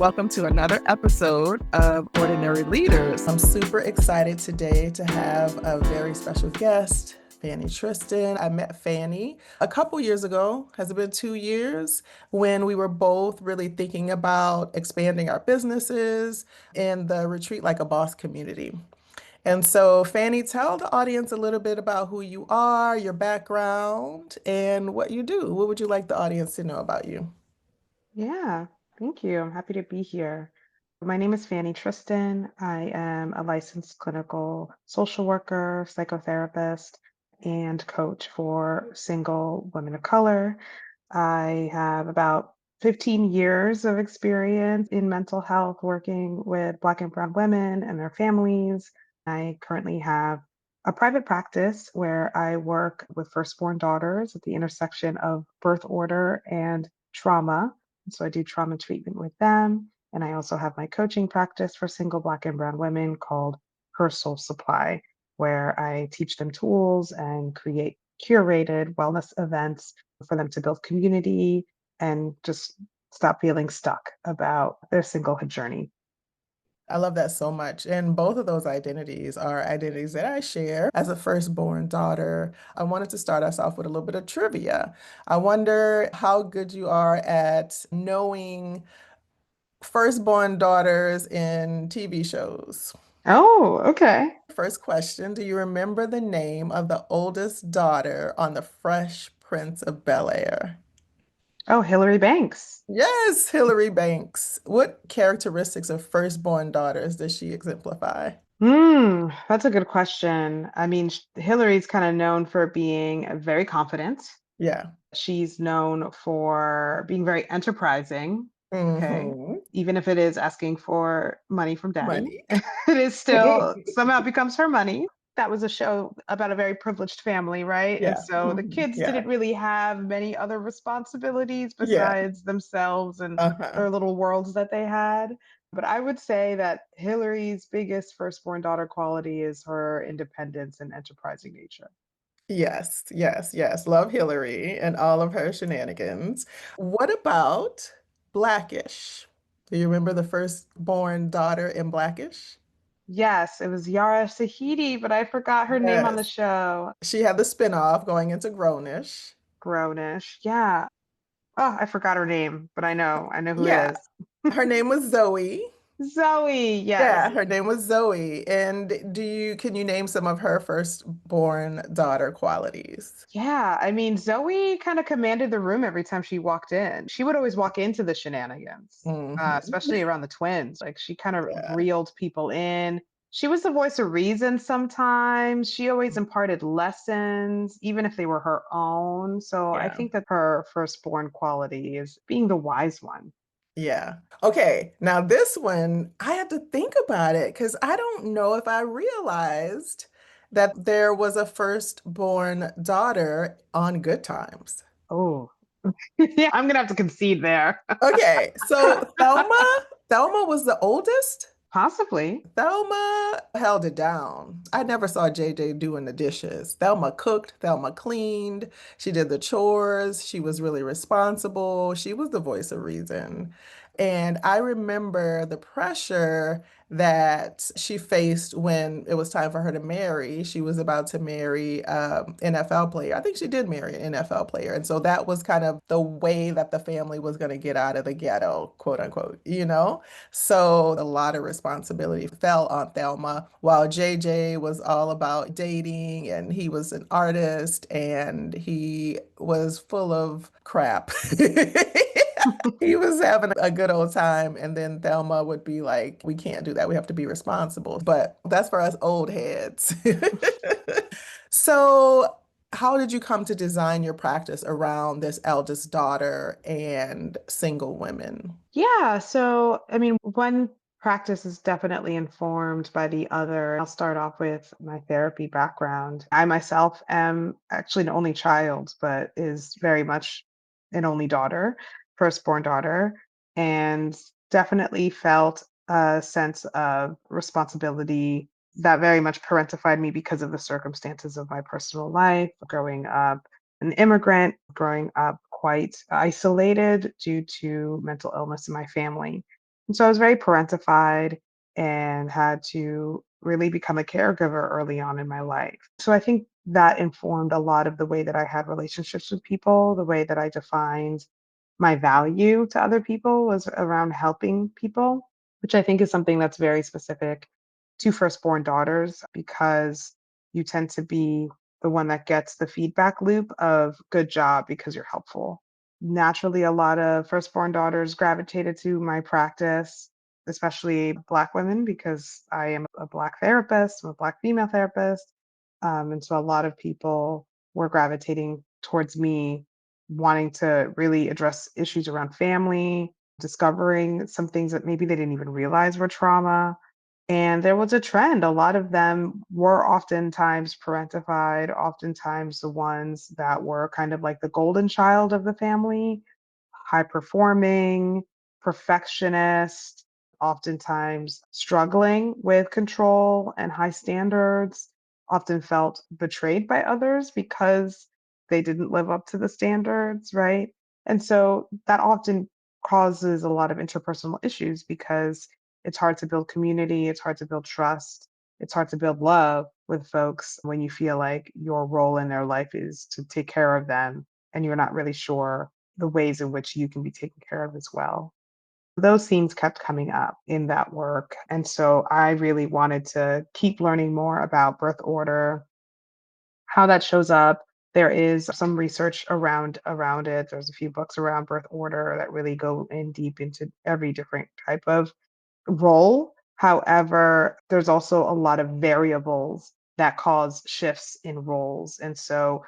Welcome to another episode of Ordinary Leaders. I'm super excited today to have a very special guest, Fanny Tristan. I met Fanny a couple years ago. Has it been 2 years? When we were both really thinking about expanding our businesses in the Retreat Like a Boss community. And so, Fanny, tell the audience a little bit about who you are, your background, and what you do. What would you like the audience to know about you? Yeah, thank you. I'm happy to be here. My name is Fanny Tristan. I am a licensed clinical social worker, psychotherapist, and coach for single women of color. I have about 15 years of experience in mental health working with Black and Brown women and their families. I currently have a private practice where I work with firstborn daughters at the intersection of birth order and trauma. So I do trauma treatment with them. And I also have my coaching practice for single Black and Brown women called Her Soul Supply, where I teach them tools and create curated wellness events for them to build community and just stop feeling stuck about their singlehood journey. I love that so much. And both of those identities are identities that I share as a firstborn daughter. I wanted to start us off with a little bit of trivia. I wonder how good you are at knowing firstborn daughters in TV shows. Oh, okay. First question, do you remember the name of the oldest daughter on the Fresh Prince of Bel-Air? Oh, Hillary Banks. Yes, Hillary Banks. What characteristics of firstborn daughters does she exemplify? That's a good question. I mean, Hillary's kind of known for being very confident. Yeah. She's known for being very enterprising. Okay. Hmm. Even if it is asking for money from daddy, Money. it is still somehow becomes her money. That was a show about a very privileged family, right? And Yeah. so the Mhm. kids Yeah. didn't really have many other responsibilities Yeah. besides themselves and Uh-huh. their little worlds that they had. But I would say that Hillary's biggest firstborn daughter quality is her independence and enterprising nature. Yes, yes, yes. Love Hillary and all of her shenanigans. What about Blackish? Do you remember the firstborn daughter in Blackish? Yes, it was Yara Sahidi, but I forgot her name on the Yes. show. She had the spinoff going into Grownish. Grownish. Yeah. Oh, I forgot her name, but I know who it Yeah. is. Her name was Zoe. Zoe, Yeah, yes. her name was Zoe. And can you name some of her firstborn daughter qualities? Yeah, I mean, Zoe kind of commanded the room every time she walked in. She would always walk into the shenanigans, Hmm. especially around the twins. Like she kind of Yeah. reeled people in. She was the voice of reason sometimes. She always imparted lessons, even if they were her own. So I Yeah. think that her firstborn quality is being the wise one. Yeah. Okay. Now this one, I had to think about it because I don't know if I realized that there was a firstborn daughter on Good Times. Oh, yeah, I'm gonna have to concede there. Okay, so Thelma was the oldest. Possibly. Thelma held it down. I never saw JJ doing the dishes. Thelma cooked, Thelma cleaned, she did the chores, she was really responsible, she was the voice of reason. And I remember the pressure that she faced when it was time for her to marry. She was about to marry NFL player. I think she did marry an NFL player. And so that was kind of the way that the family was going to get out of the ghetto, quote unquote, you know? So a lot of responsibility fell on Thelma, while JJ was all about dating and he was an artist and he was full of crap. He was having a good old time, and then Thelma would be like, "We can't do that. We have to be responsible." But that's for us old heads. So, how did you come to design your practice around this eldest daughter and single women? Yeah, so I mean, one practice is definitely informed by the other. I'll start off with my therapy background. I myself am actually an only child, but is very much an only daughter, firstborn daughter, and definitely felt a sense of responsibility that very much parentified me because of the circumstances of my personal life, growing up an immigrant, growing up quite isolated due to mental illness in my family. And so I was very parentified and had to really become a caregiver early on in my life. So I think that informed a lot of the way that I had relationships with people, the way that I defined my value to other people was around helping people, which I think is something that's very specific to firstborn daughters because you tend to be the one that gets the feedback loop of good job because you're helpful. Naturally, a lot of firstborn daughters gravitated to my practice, especially Black women, because I am a Black therapist, I'm a Black female therapist. And so a lot of people were gravitating towards me, wanting to really address issues around family, discovering some things that maybe they didn't even realize were trauma. And there was a trend. A lot of them were oftentimes parentified, oftentimes the ones that were kind of like the golden child of the family, high performing, perfectionist, oftentimes struggling with control and high standards, often felt betrayed by others because they didn't live up to the standards, right? And so that often causes a lot of interpersonal issues because it's hard to build community, it's hard to build trust, it's hard to build love with folks when you feel like your role in their life is to take care of them and you're not really sure the ways in which you can be taken care of as well. Those themes kept coming up in that work. And so I really wanted to keep learning more about birth order, how that shows up. There is some research around it. There's a few books around birth order that really go in deep into every different type of role. However, there's also a lot of variables that cause shifts in roles. And so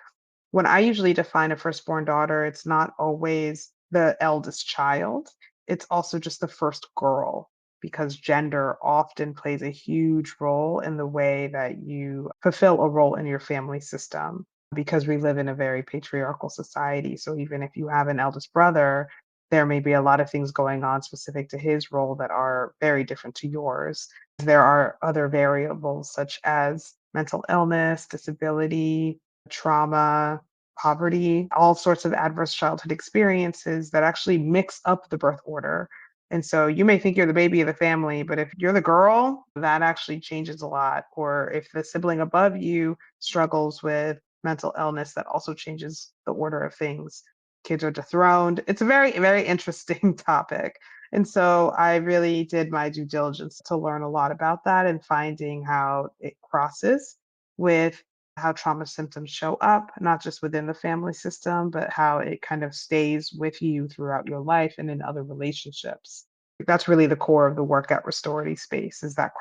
when I usually define a firstborn daughter, it's not always the eldest child. It's also just the first girl because gender often plays a huge role in the way that you fulfill a role in your family system because we live in a very patriarchal society. So even if you have an eldest brother, there may be a lot of things going on specific to his role that are very different to yours. There are other variables such as mental illness, disability, trauma, poverty, all sorts of adverse childhood experiences that actually mix up the birth order. And so you may think you're the baby of the family, but if you're the girl, that actually changes a lot. Or if the sibling above you struggles with mental illness, that also changes the order of things. Kids are dethroned. It's a very, very interesting topic. And so I really did my due diligence to learn a lot about that and finding how it crosses with how trauma symptoms show up, not just within the family system, but how it kind of stays with you throughout your life and in other relationships. That's really the core of the work at Restority Space is that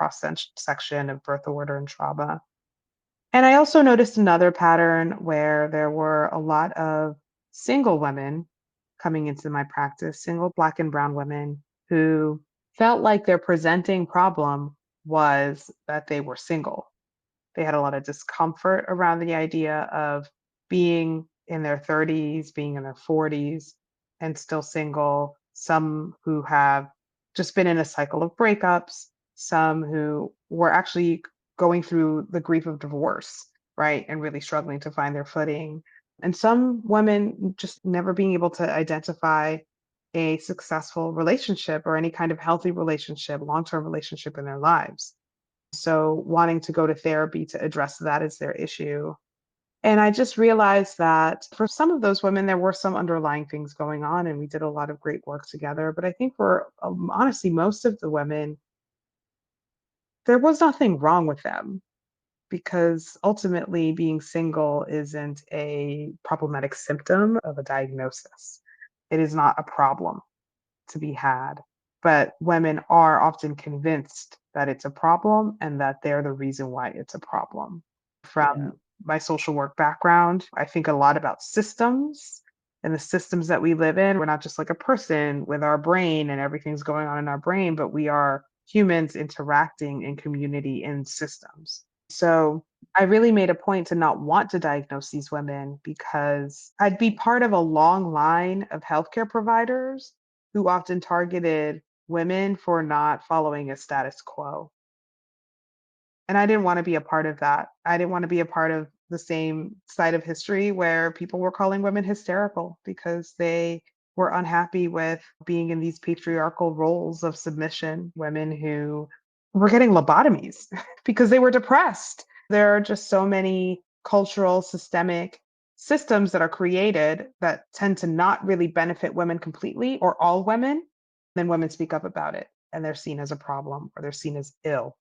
section of birth order and trauma. And I also noticed another pattern where there were a lot of single women coming into my practice, single Black and Brown women who felt like their presenting problem was that they were single. They had a lot of discomfort around the idea of being in their 30s, being in their 40s, and still single. Some who have just been in a cycle of breakups, some who were actually going through the grief of divorce, right? And really struggling to find their footing. And some women just never being able to identify a successful relationship or any kind of healthy relationship, long term relationship in their lives. So wanting to go to therapy to address that is their issue. And I just realized that for some of those women, there were some underlying things going on, and we did a lot of great work together. But I think for honestly, most of the women, there was nothing wrong with them because ultimately being single isn't a problematic symptom of a diagnosis. It is not a problem to be had. But women are often convinced that it's a problem and that they're the reason why it's a problem. Yeah. From my social work background, I think a lot about systems and the systems that we live in. We're not just like a person with our brain and everything's going on in our brain, but we are humans interacting in community in systems. So I really made a point to not want to diagnose these women because I'd be part of a long line of healthcare providers who often targeted women for not following a status quo. And I didn't want to be a part of that. I didn't want to be a part of the same side of history where people were calling women hysterical because they were unhappy with being in these patriarchal roles of submission, women who were getting lobotomies because they were depressed. There are just so many cultural, systemic systems that are created that tend to not really benefit women completely or all women. Then women speak up about it and they're seen as a problem or they're seen as ill.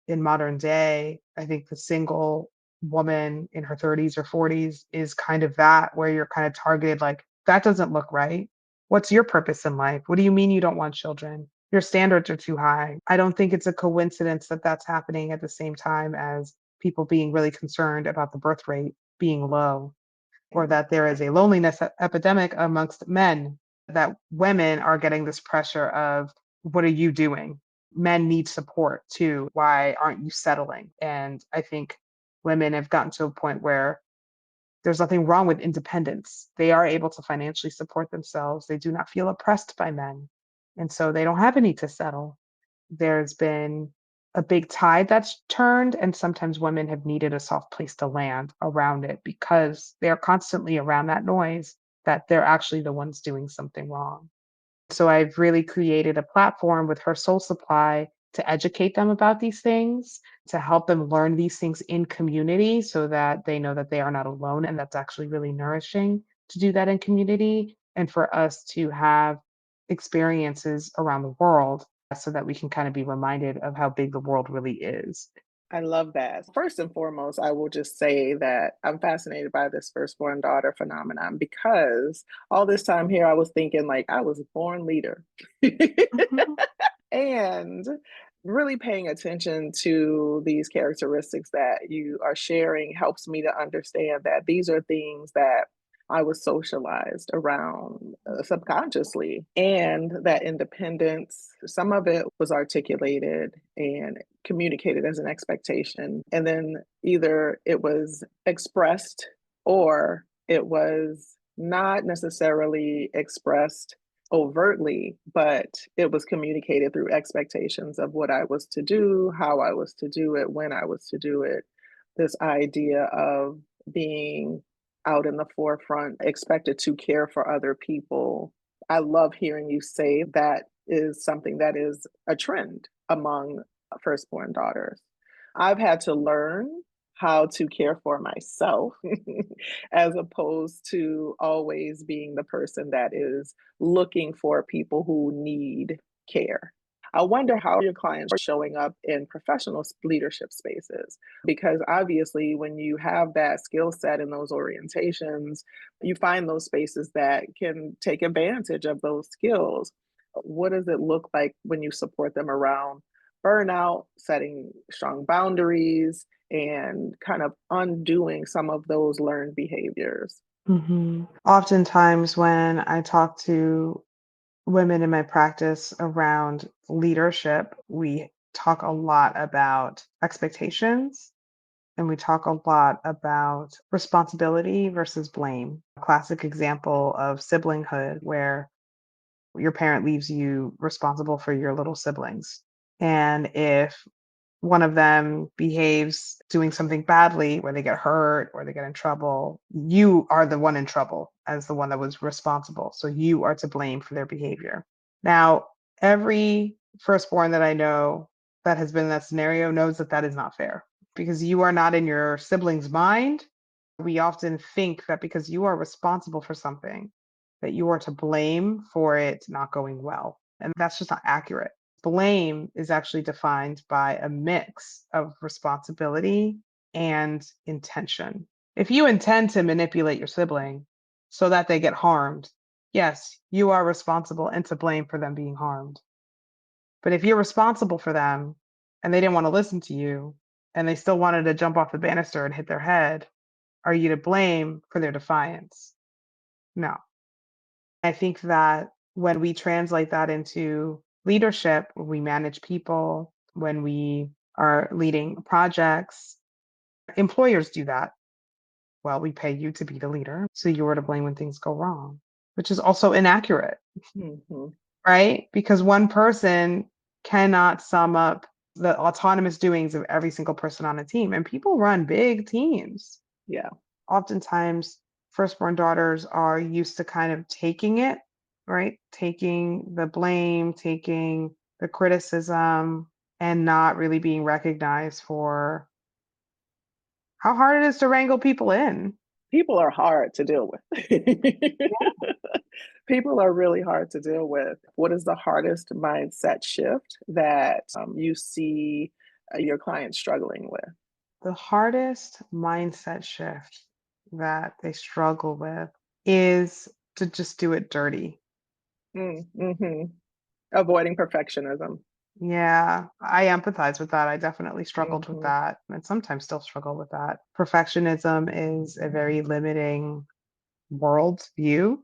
In modern day, I think the single woman in her 30s or 40s is kind of that, where you're kind of targeted like, that doesn't look right. What's your purpose in life? What do you mean you don't want children? Your standards are too high. I don't think it's a coincidence that that's happening at the same time as people being really concerned about the birth rate being low, or that there is a loneliness epidemic amongst men, that women are getting this pressure of, what are you doing? Men need support too. Why aren't you settling? And I think women have gotten to a point where there's nothing wrong with independence. They are able to financially support themselves. They do not feel oppressed by men. And so they don't have a need to settle. There's been a big tide that's turned, and sometimes women have needed a soft place to land around it because they're constantly around that noise that they're actually the ones doing something wrong. So I've really created a platform with Her Soul Supply to educate them about these things, to help them learn these things in community so that they know that they are not alone. And that's actually really nourishing to do that in community, and for us to have experiences around the world so that we can kind of be reminded of how big the world really is. I love that. First and foremost, I will just say that I'm fascinated by this firstborn daughter phenomenon because all this time here I was thinking like I was a born leader. Mhm, And really paying attention to these characteristics that you are sharing helps me to understand that these are things that I was socialized around subconsciously, and that independence, some of it was articulated and communicated as an expectation. And then either it was expressed or it was not necessarily expressed overtly, but it was communicated through expectations of what I was to do, how I was to do it, when I was to do it. This idea of being out in the forefront, expected to care for other people. I love hearing you say that is something that is a trend among firstborn daughters. I've had to learn how to care for myself as opposed to always being the person that is looking for people who need care. I wonder how your clients are showing up in professional leadership spaces, because obviously, when you have that skill set in those orientations, you find those spaces that can take advantage of those skills. What does it look like when you support them around burnout, setting strong boundaries, and kind of undoing some of those learned behaviors? mhm. Oftentimes, when I talk to women in my practice around leadership, we talk a lot about expectations and we talk a lot about responsibility versus blame. A classic example of siblinghood where your parent leaves you responsible for your little siblings. And if one of them behaves doing something badly where they get hurt or they get in trouble, you are the one in trouble as the one that was responsible. So you are to blame for their behavior. Now, every firstborn that I know that has been in that scenario knows that that is not fair because you are not in your sibling's mind. We often think that because you are responsible for something, that you are to blame for it not going well. And that's just not accurate. Blame is actually defined by a mix of responsibility and intention. If you intend to manipulate your sibling so that they get harmed, yes, you are responsible and to blame for them being harmed. But if you're responsible for them and they didn't want to listen to you and they still wanted to jump off the banister and hit their head, are you to blame for their defiance? No. I think that when we translate that into leadership, when we manage people, when we are leading projects, employers do that. Well, we pay you to be the leader, so you are to blame when things go wrong, which is also inaccurate, Mhm. right? Because one person cannot sum up the autonomous doings of every single person on a team, and people run big teams. Yeah. Oftentimes, firstborn daughters are used to kind of taking it right? Taking the blame, taking the criticism, and not really being recognized for how hard it is to wrangle people in. People are hard to deal with. People are really hard to deal with. What is the hardest mindset shift that you see your clients struggling with? The hardest mindset shift that they struggle with is to just do it dirty. Mm-hmm. Avoiding perfectionism. Yeah, I empathize with that. I definitely struggled with Hmm. that and sometimes still struggle with that. Perfectionism is a very limiting world view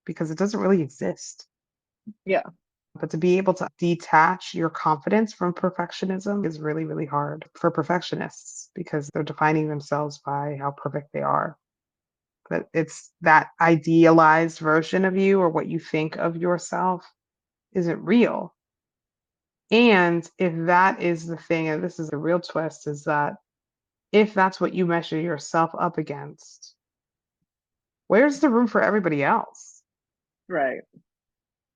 because it doesn't really exist. Yeah, But to be able to detach your confidence from perfectionism is really, really hard for perfectionists because they're defining themselves by how perfect they are. But it's that idealized version of you or what you think of yourself isn't real. And if that is the thing, and this is the real twist, is that if that's what you measure yourself up against, where's the room for everybody else? right.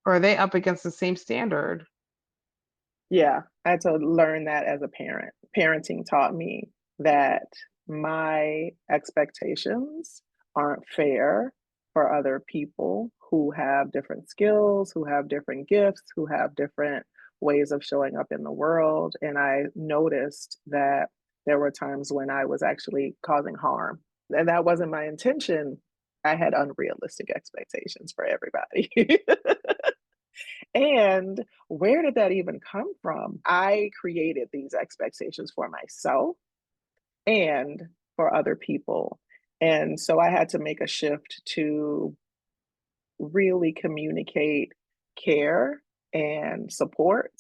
Or are they up against the same standard? Yeah, I had to learn that as a parent. Parenting taught me that my expectations aren't fair for other people who have different skills, who have different gifts, who have different ways of showing up in the world. And I noticed that there were times when I was actually causing harm. And that wasn't my intention. I had unrealistic expectations for everybody. And where did that even come from? I created these expectations for myself and for other people. And so I had to make a shift to really communicate care and support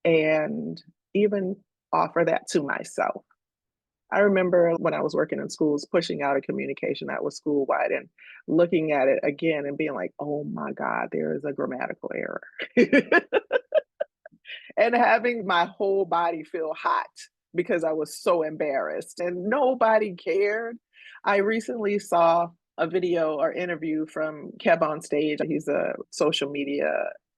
and even offer that to myself. I remember when I was working in schools pushing out a communication that was school wide and looking at it again and being like, oh my God, there is a grammatical error. And having my whole body feel hot because I was so embarrassed and nobody cared. I recently saw a video or interview from Kev on Stage. He's a social media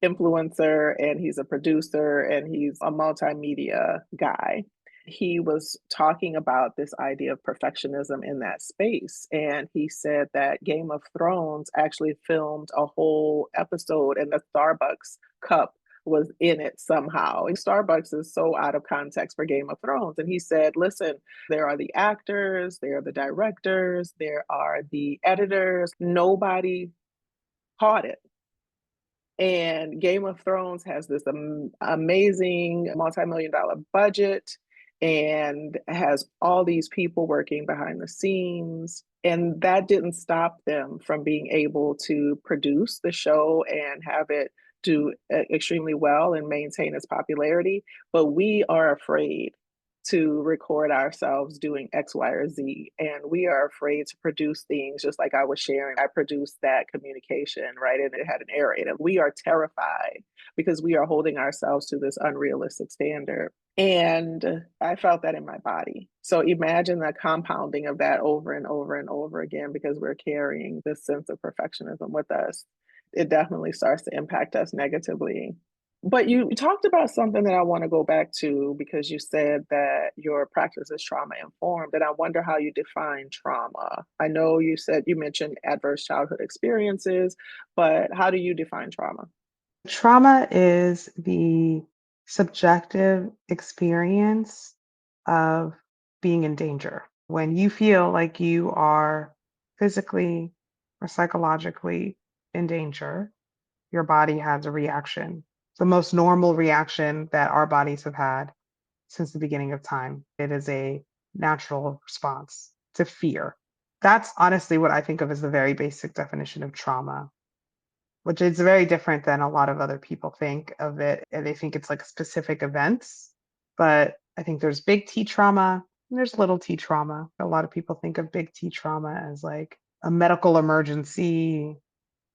influencer and he's a producer and he's a multimedia guy. He was talking about this idea of perfectionism in that space. And he said that Game of Thrones actually filmed a whole episode in the Starbucks cup was in it somehow. And Starbucks is so out of context for Game of Thrones. And he said, listen, there are the actors, there are the directors, there are the editors. Nobody caught it. And Game of Thrones has this amazing multi-million dollar budget and has all these people working behind the scenes. And that didn't stop them from being able to produce the show and have it do extremely well and maintain its popularity. But we are afraid to record ourselves doing X, Y, or Z. And we are afraid to produce things just like I was sharing. I produced that communication, right? And it had an error in it. We are terrified because we are holding ourselves to this unrealistic standard. And I felt that in my body. So imagine the compounding of that over and over and over again because we're carrying this sense of perfectionism with us. It definitely starts to impact us negatively. But you talked about something that I want to go back to because you said that your practice is trauma informed, and I wonder how you define trauma. I know you said you mentioned adverse childhood experiences, but how do you define trauma? Trauma is the subjective experience of being in danger. When you feel like you are physically or psychologically in danger, your body has a reaction. The most normal reaction that our bodies have had since the beginning of time. It is a natural response to fear. That's honestly what I think of as the very basic definition of trauma, which is very different than a lot of other people think of it. And they think it's like specific events. But I think there's big T trauma and there's little T trauma. A lot of people think of big T trauma as like a medical emergency,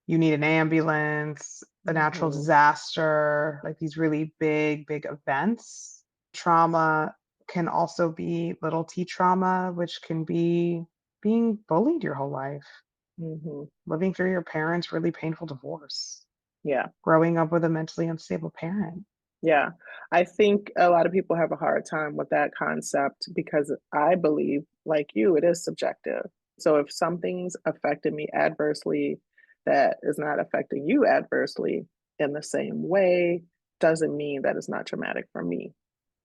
you need an ambulance, a natural Hmm. disaster, like these really big, big events. Trauma can also be little T trauma, which can be being bullied your whole life. Hmm. living through your parents' really painful divorce, Yeah. growing up with a mentally unstable parent. Yeah. I think a lot of people have a hard time with that concept because I believe, like you, it is subjective. So if something's affected me adversely that is not affecting you adversely in the same way, doesn't mean that it's not traumatic for me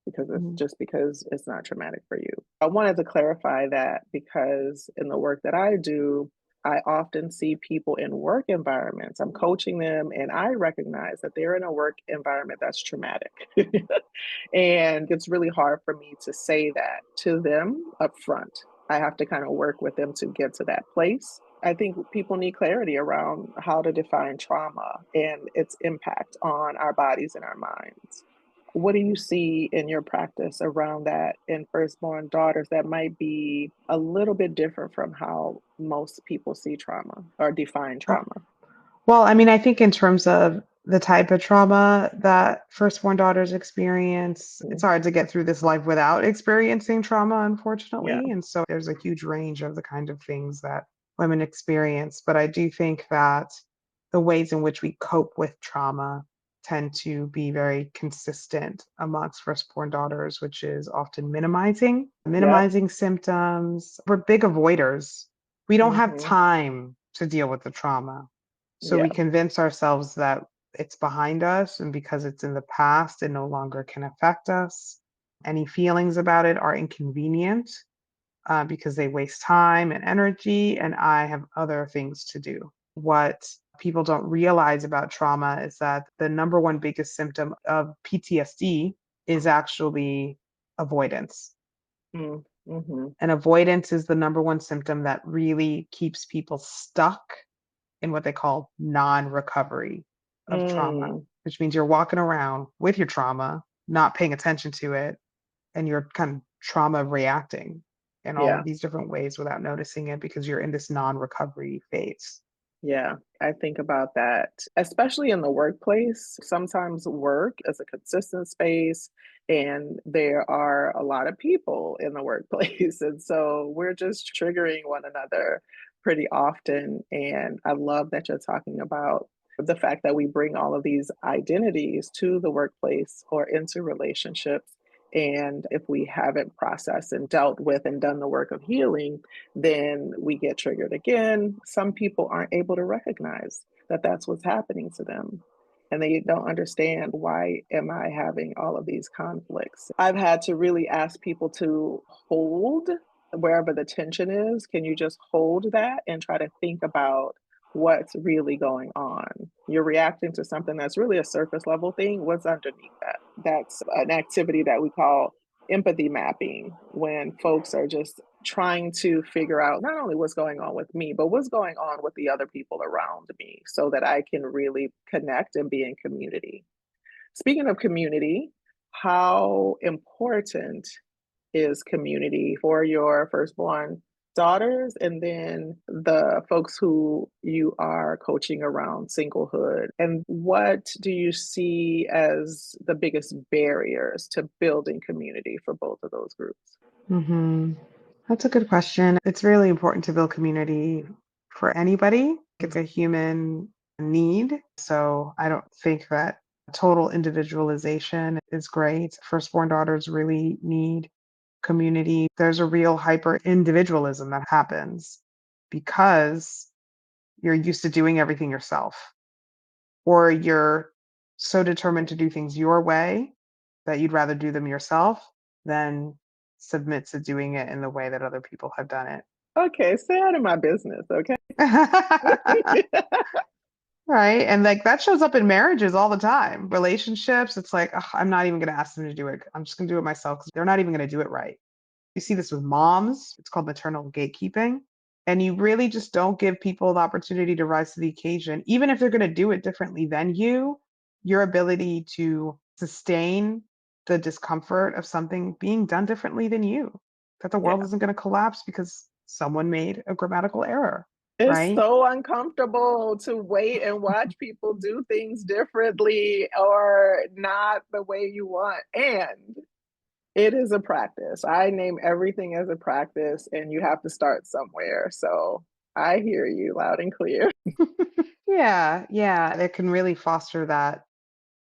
because it's Mhm. just because it's not traumatic for you. I wanted to clarify that because in the work that I do, I often see people in work environments. I'm coaching them and I recognize that they're in a work environment that's traumatic. And it's really hard for me to say that to them up front. I have to kind of work with them to get to that place. I think people need clarity around how to define trauma and its impact on our bodies and our minds. What do you see in your practice around that in firstborn daughters that might be a little bit different from how most people see trauma or define Uh, trauma? Well, I mean, I think in terms of the type of trauma that firstborn daughters experience, it's Mm. hard to get through this life without experiencing trauma, Yeah, unfortunately. And so there's a huge range of the kind of things that women experience. But I do think that the ways in which we cope with trauma tend to be very consistent amongst firstborn daughters, which is often yep, minimizing symptoms. We're big avoiders. We don't have hmm, time to deal with the trauma. So we yeah, convince ourselves that it's behind us, and because it's in the past, it no longer can affect us. Any feelings about it are inconvenient because they waste time and energy, and I have other things to do. What people don't realize about trauma is that the number one biggest symptom of PTSD is actually avoidance. mm, hmm, And avoidance is the number one symptom that really keeps people stuck in what they call non-recovery of trauma, mm, which means you're walking around with your trauma, not paying attention to it, and you're kind of trauma reacting in all yeah. of these different ways without noticing it because you're in this non-recovery phase. Yeah, I think about that, especially in the workplace. Sometimes work is a consistent space, and there are a lot of people in the workplace. And so we're just triggering one another pretty often. And I love that you're talking about the fact that we bring all of these identities to the workplace or into relationships. And if we haven't processed and dealt with and done the work of healing, then we get triggered again. Some people aren't able to recognize that that's what's happening to them. And they don't understand, why am I having all of these conflicts? I've had to really ask people to hold wherever the tension is. Can you just hold that and try to think about what's really going on? You're reacting to something that's really a surface level thing. What's underneath that? That's an activity that we call empathy mapping, when folks are just trying to figure out not only what's going on with me, but what's going on with the other people around me so that I can really connect and be in community. Speaking of community, how important is community for your firstborn daughters and then the folks who you are coaching around singlehood? And what do you see as the biggest barriers to building community for both of those groups? Hmm. That's a good question. It's really important to build community for anybody. It's a human need. So I don't think that total individualization is great. Firstborn daughters really need community. There's a real hyper individualism that happens because you're used to doing everything yourself, or you're so determined to do things your way that you'd rather do them yourself than submit to doing it in the way that other people have done it. Okay, stay out of my business, okay? Right. And like that shows up in marriages all the time. Relationships, it's like, "Ugh, I'm not even going to ask them to do it. I'm just going to do it myself because they're not even going to do it right." You see this with moms. It's called maternal gatekeeping. And you really just don't give people the opportunity to rise to the occasion. Even if they're going to do it differently than you, your ability to sustain the discomfort of something being done differently than you, that the world Yeah. isn't going to collapse because someone made a grammatical error, It's right? so uncomfortable to wait and watch people do things differently or not the way you want. And it is a practice. I name everything as a practice, and you have to start somewhere. So I hear you loud and clear. Yeah, yeah, it can really foster that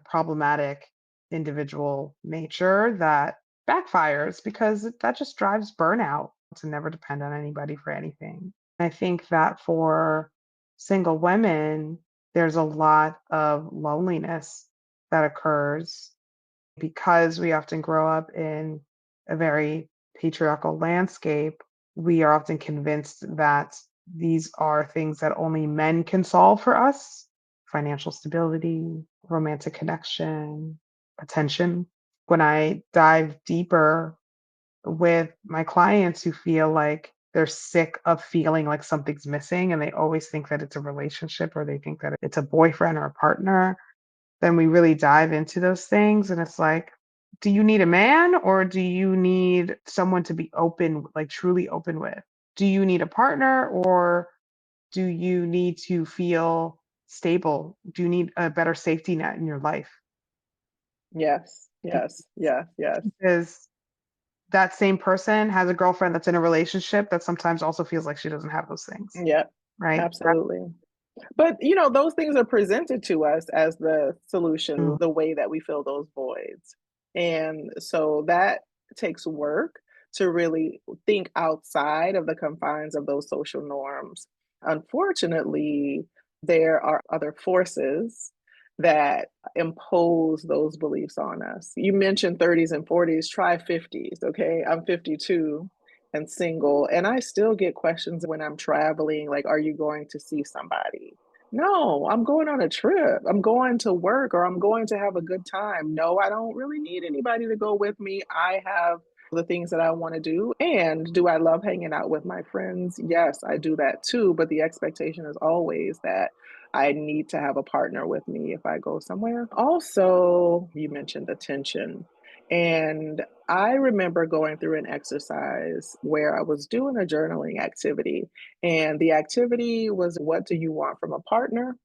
problematic individual nature that backfires because that just drives burnout to never depend on anybody for anything. I think that for single women, there's a lot of loneliness that occurs because we often grow up in a very patriarchal landscape. We are often convinced that these are things that only men can solve for us: financial stability, romantic connection, attention. When I dive deeper with my clients who feel like they're sick of feeling like something's missing and they always think that it's a relationship or they think that it's a boyfriend or a partner, then we really dive into those things and it's like, do you need a man or do you need someone to be open, like truly open with? Do you need a partner or do you need to feel stable? Do you need a better safety net in your life? Yes, Be- yes, yes, yes. Because that same person has a girlfriend that's in a relationship that sometimes also feels like she doesn't have those things, Yep, right? absolutely. But, those things are presented to us as the solution, Mm. the way that we fill those voids. And so that takes work to really think outside of the confines of those social norms. Unfortunately, there are other forces that impose those beliefs on us. You mentioned 30s and 40s, try 50s, okay? I'm 52 and single, and I still get questions when I'm traveling like, are you going to see somebody? No, I'm going on a trip. I'm going to work or I'm going to have a good time. No, I don't really need anybody to go with me. I have the things that I want to do. And do I love hanging out with my friends? Yes, I do that too. But the expectation is always that I need to have a partner with me if I go somewhere. Also, you mentioned attention. And I remember going through an exercise where I was doing a journaling activity. And the activity was, what do you want from a partner?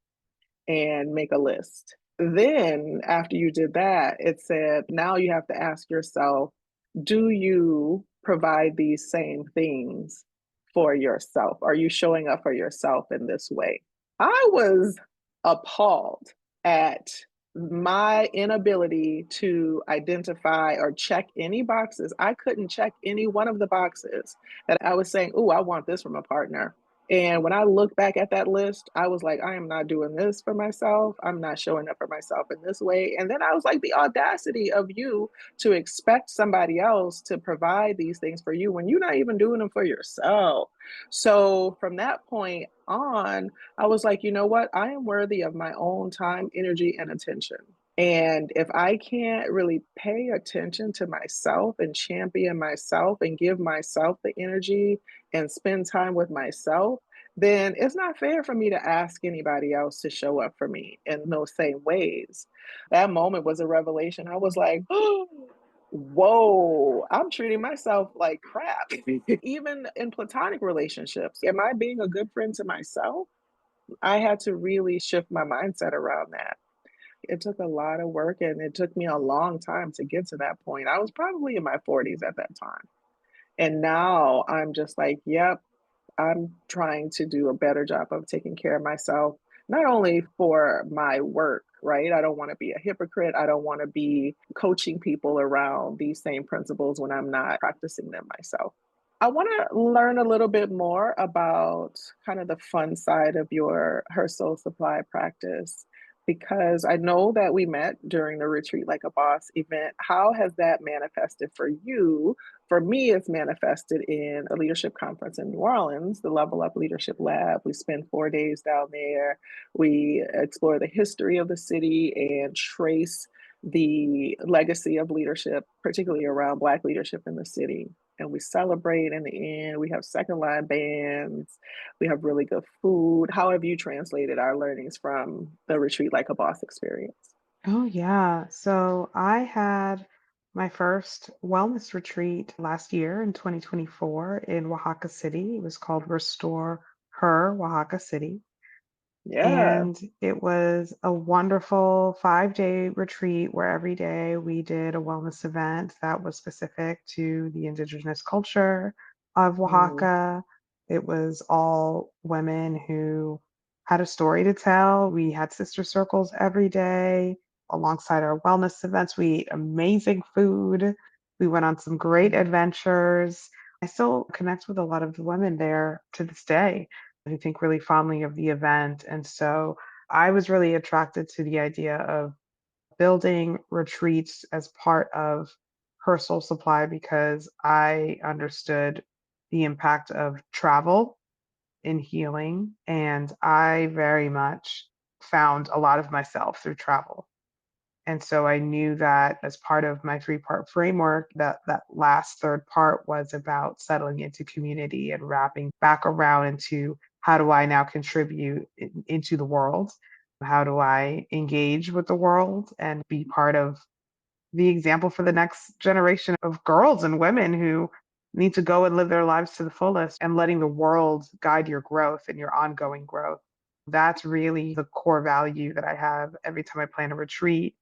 And make a list. Then, after you did that, it said, now you have to ask yourself, do you provide these same things for yourself? Are you showing up for yourself in this way? I was appalled at my inability to identify or check any boxes. I couldn't check any one of the boxes that I was saying, oh, I want this from a partner. And when I look back at that list, I was like, I am not doing this for myself. I'm not showing up for myself in this way. And then I was like, the audacity of you to expect somebody else to provide these things for you when you're not even doing them for yourself. So from that point on, I was like, you know what? I am worthy of my own time, energy, and attention. And if I can't really pay attention to myself and champion myself and give myself the energy and spend time with myself, then it's not fair for me to ask anybody else to show up for me in those same ways. That moment was a revelation. I was like, oh, whoa, I'm treating myself like crap. Even in platonic relationships, am I being a good friend to myself? I had to really shift my mindset around that. It took a lot of work and it took me a long time to get to that point. I was probably in my 40s at that time. And now I'm just like, yep, I'm trying to do a better job of taking care of myself, not only for my work, right? I don't want to be a hypocrite. I don't want to be coaching people around these same principles when I'm not practicing them myself. I want to learn a little bit more about kind of the fun side of your Her Soul Supply practice because I know that we met during the Retreat Like a Boss event. How has that manifested for you? For me, it's manifested in a leadership conference in New Orleans, the Level Up Leadership Lab. We spend 4 days down there. We explore the history of the city and trace the legacy of leadership, particularly around Black leadership in the city. And we celebrate in the end. We have second line bands. We have really good food. How have you translated our learnings from the Retreat Like a Boss experience? Oh, yeah. So I had my first wellness retreat last year in 2024 in Oaxaca City. It was called Restore Her Oaxaca City. Yeah. And it was a wonderful 5-day retreat where every day we did a wellness event that was specific to the indigenous culture of Mm, Oaxaca. It was all women who had a story to tell. We had sister circles every day alongside our wellness events. We ate amazing food. We went on some great adventures. I still connect with a lot of the women there to this day who think really fondly of the event. And so I was really attracted to the idea of building retreats as part of her soul supply because I understood the impact of travel in healing. And I very much found a lot of myself through travel. And so I knew that as part of my three-part framework, that last third part was about settling into community and wrapping back around into how do I now contribute into the world? How do I engage with the world and be part of the example for the next generation of girls and women who need to go and live their lives to the fullest and letting the world guide your growth and your ongoing growth. That's really the core value that I have every time I plan a retreat.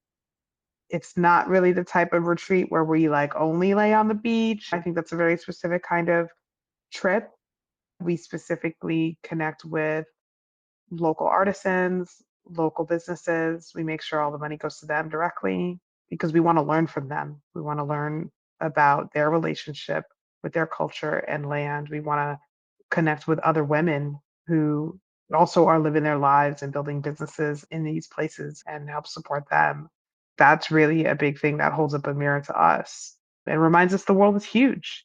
It's not really the type of retreat where we like only lay on the beach. I think that's a very specific kind of trip. We specifically connect with local artisans, local businesses. We make sure all the money goes to them directly because we want to learn from them. We want to learn about their relationship with their culture and land. We want to connect with other women who also are living their lives and building businesses in these places and help support them. That's really a big thing that holds up a mirror to us and reminds us the world is huge.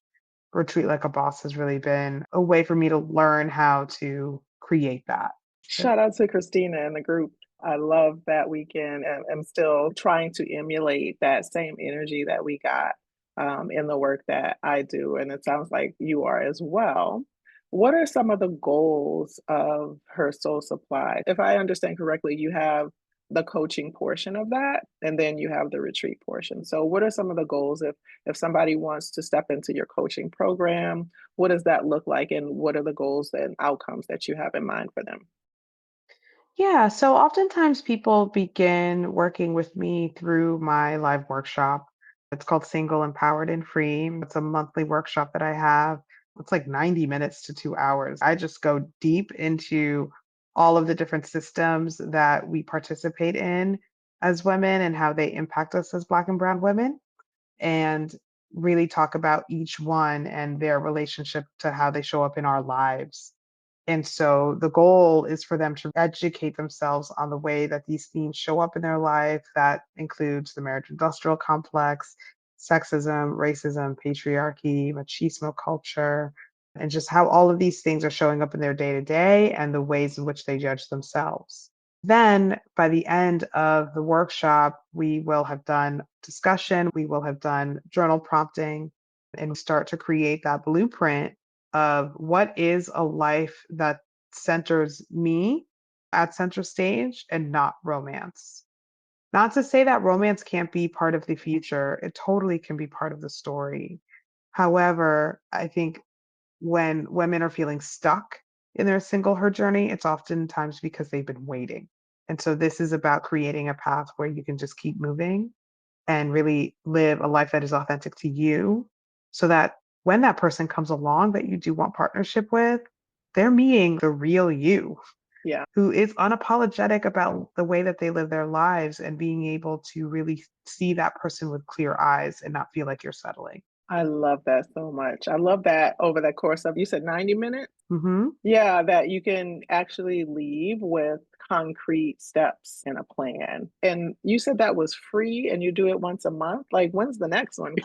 Retreat Like a Boss has really been a way for me to learn how to create that. Shout out to Christina and the group. I love that weekend and I'm still trying to emulate that same energy that we got in the work that I do. And it sounds like you are as well. What are some of the goals of Her Soul Supply? If I understand correctly, you have the coaching portion of that, and then you have the retreat portion. So, what are some of the goals if somebody wants to step into your coaching program? What does that look like, and what are the goals and outcomes that you have in mind for them? Yeah, so oftentimes people begin working with me through my live workshop. It's called Single, Empowered, and Free. It's a monthly workshop that I have. It's like 90 minutes to 2 hours. I just go deep into all of the different systems that we participate in as women and how they impact us as Black and Brown women, and really talk about each one and their relationship to how they show up in our lives. And so the goal is for them to educate themselves on the way that these themes show up in their life. That includes the marriage industrial complex, sexism, racism, patriarchy, machismo culture, and just how all of these things are showing up in their day to day and the ways in which they judge themselves. Then by the end of the workshop, we will have done discussion, we will have done journal prompting, and start to create that blueprint of what is a life that centers me at center stage and not romance. Not to say that romance can't be part of the future, it totally can be part of the story. However, I think when women are feeling stuck in their singlehood journey, it's oftentimes because they've been waiting. And so this is about creating a path where you can just keep moving and really live a life that is authentic to you so that when that person comes along that you do want partnership with, they're meeting the real you Yeah. who is unapologetic about the way that they live their lives and being able to really see that person with clear eyes and not feel like you're settling. I love that so much. I love that over the course of, you said 90 minutes? Mhm. Yeah, that you can actually leave with concrete steps and a plan. And you said that was free and you do it once a month? Like, when's the next one?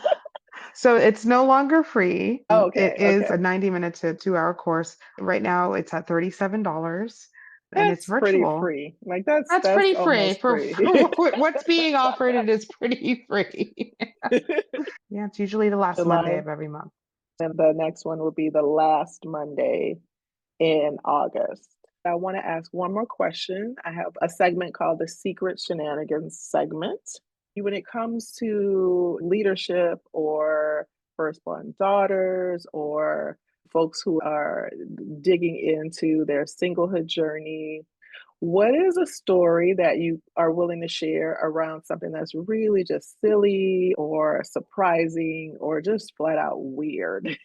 So it's no longer free. It Okay, is okay. a 90-minute to 2-hour course. Right now it's at $37 and it's That's pretty virtual. free. Like That's that's pretty free almost for, free. for what's being offered. It is pretty free. Yeah, it's usually the last Monday July, of every month. and the next one will be the last Monday in August. I want to ask one more question. I have a segment called the Secret Shenanigans segment. When it comes to leadership or firstborn daughters or folks who are digging into their singlehood journey, What is a story that you are willing to share around something that's really just silly or surprising or just flat out weird?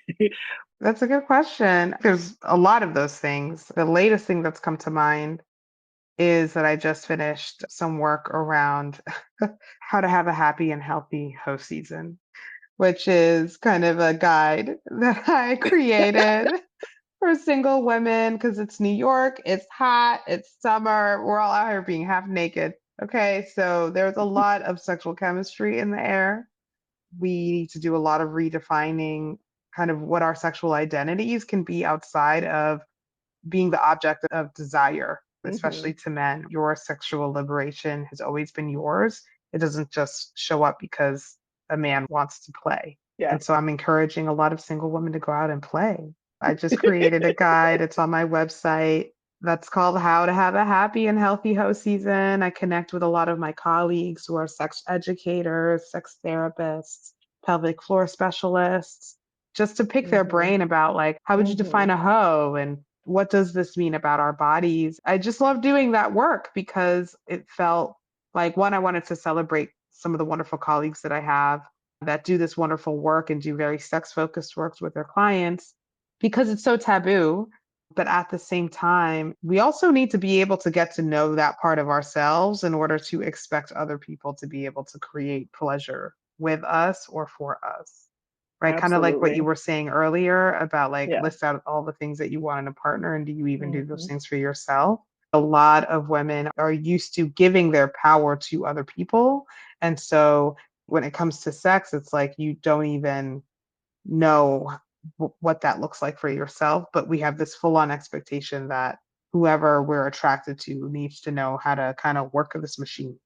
That's a good question. There's a lot of those things. The latest thing that's come to mind is that I just finished some work around how to have a happy and healthy host season, which is kind of a guide that I created for single women because it's New York, it's hot, it's summer, we're all out here being half naked. Okay, so there's a lot of sexual chemistry in the air. We need to do a lot of redefining kind of what our sexual identities can be outside of being the object of desire, especially Hmm. to men. Your sexual liberation has always been yours. It doesn't just show up because a man wants to play. Yeah. And so I'm encouraging a lot of single women to go out and play. I just created a guide. It's on my website that's called How to Have a Happy and Healthy Host Season. I connect with a lot of my colleagues who are sex educators, sex therapists, pelvic floor specialists, just to pick their Hmm. brain about like, how would you define Hmm. a hoe? And what does this mean about our bodies? I just love doing that work because it felt like one, I wanted to celebrate some of the wonderful colleagues that I have that do this wonderful work and do very sex focused works with their clients because it's so taboo. But at the same time, we also need to be able to get to know that part of ourselves in order to expect other people to be able to create pleasure with us or for us. Right? Kind of like what you Absolutely. were saying earlier about like Yeah. list out all the things that you want in a partner and do you even do those Hmm. things for yourself? A lot of women are used to giving their power to other people. And so when it comes to sex, it's like you don't even know what that looks like for yourself. But we have this full on expectation that whoever we're attracted to needs to know how to kind of work this machine.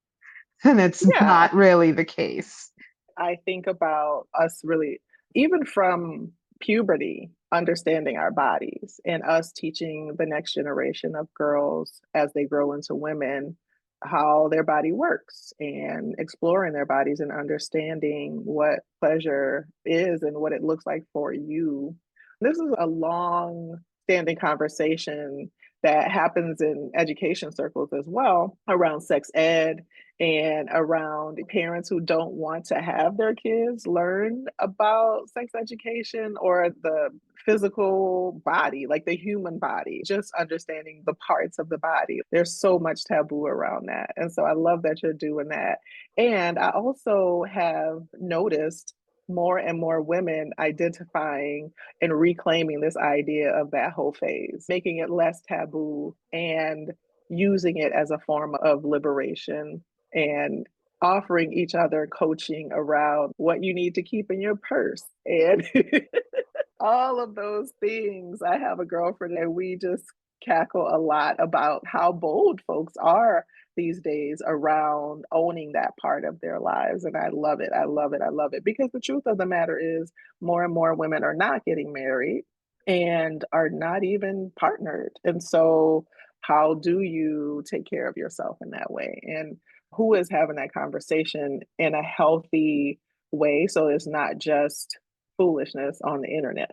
And it's Yeah. not really the case. I think about us really, even from puberty, understanding our bodies and us teaching the next generation of girls as they grow into women how their body works and exploring their bodies and understanding what pleasure is and what it looks like for you. This is a long standing conversation that happens in education circles as well around sex ed and around parents who don't want to have their kids learn about sex education or the physical body, like the human body, just understanding the parts of the body. There's so much taboo around that. And so I love that you're doing that. And I also have noticed more and more women identifying and reclaiming this idea of that whole phase, making it less taboo and using it as a form of liberation and offering each other coaching around what you need to keep in your purse and all of those things. I have a girlfriend and we just cackle a lot about how bold folks are these days around owning that part of their lives. And I love it. I love it. I love it. Because the truth of the matter is, more and more women are not getting married and are not even partnered. And so, how do you take care of yourself in that way? And who is having that conversation in a healthy way? So it's not just foolishness on the internet.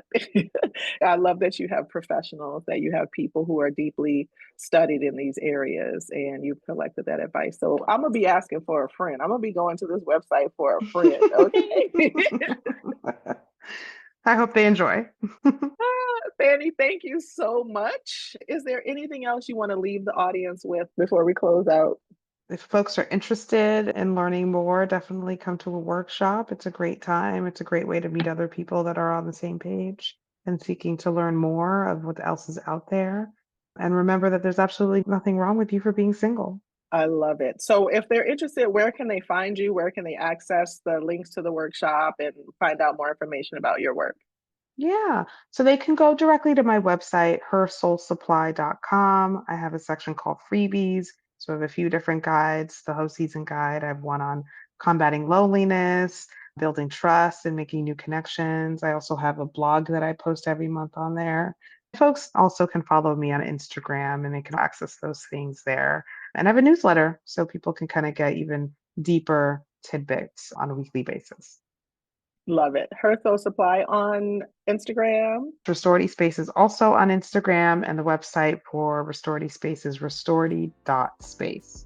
I love that you have professionals, that you have people who are deeply studied in these areas and you've collected that advice. So I'm going to be asking for a friend. I'm going to be going to this website for a friend. Okay. I hope they enjoy. Fanny, thank you so much. Is there anything else you want to leave the audience with before we close out? If folks are interested in learning more, definitely come to a workshop. It's a great time. It's a great way to meet other people that are on the same page and seeking to learn more of what else is out there. And remember that there's absolutely nothing wrong with you for being single. I love it. So, if they're interested, where can they find you? Where can they access the links to the workshop and find out more information about your work? Yeah. So they can go directly to my website, hersoulsupply.com. I have a section called freebies. So I have a few different guides. The host season guide, I have one on combating loneliness, building trust, and making new connections. I also have a blog that I post every month on there. Folks also can follow me on Instagram and they can access those things there. And I have a newsletter so people can kind of get even deeper tidbits on a weekly basis. Love it. Her Soul Supply on Instagram. Restority Space is also on Instagram, and the website for Restority Space is restority.space.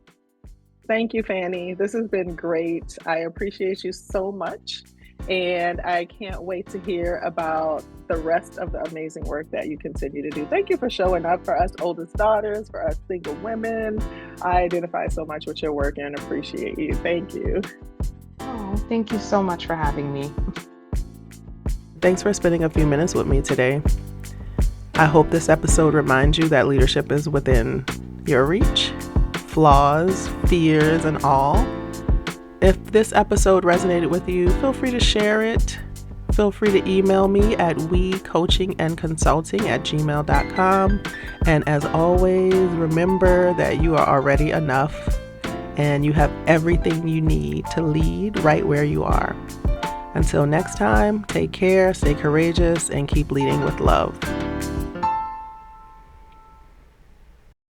Thank you, Fanny. This has been great. I appreciate you so much. And I can't wait to hear about the rest of the amazing work that you continue to do. Thank you for showing up for us oldest daughters, for us single women. I identify so much with your work and appreciate you. Thank you. Oh, thank you so much for having me. Thanks for spending a few minutes with me today. I hope this episode reminds you that leadership is within your reach, flaws, fears, and all. If this episode resonated with you, feel free to share it. Feel free to email me at wecoachingandconsulting@gmail.com. And as always, remember that you are already enough and you have everything you need to lead right where you are. Until next time, take care, stay courageous, and keep leading with love.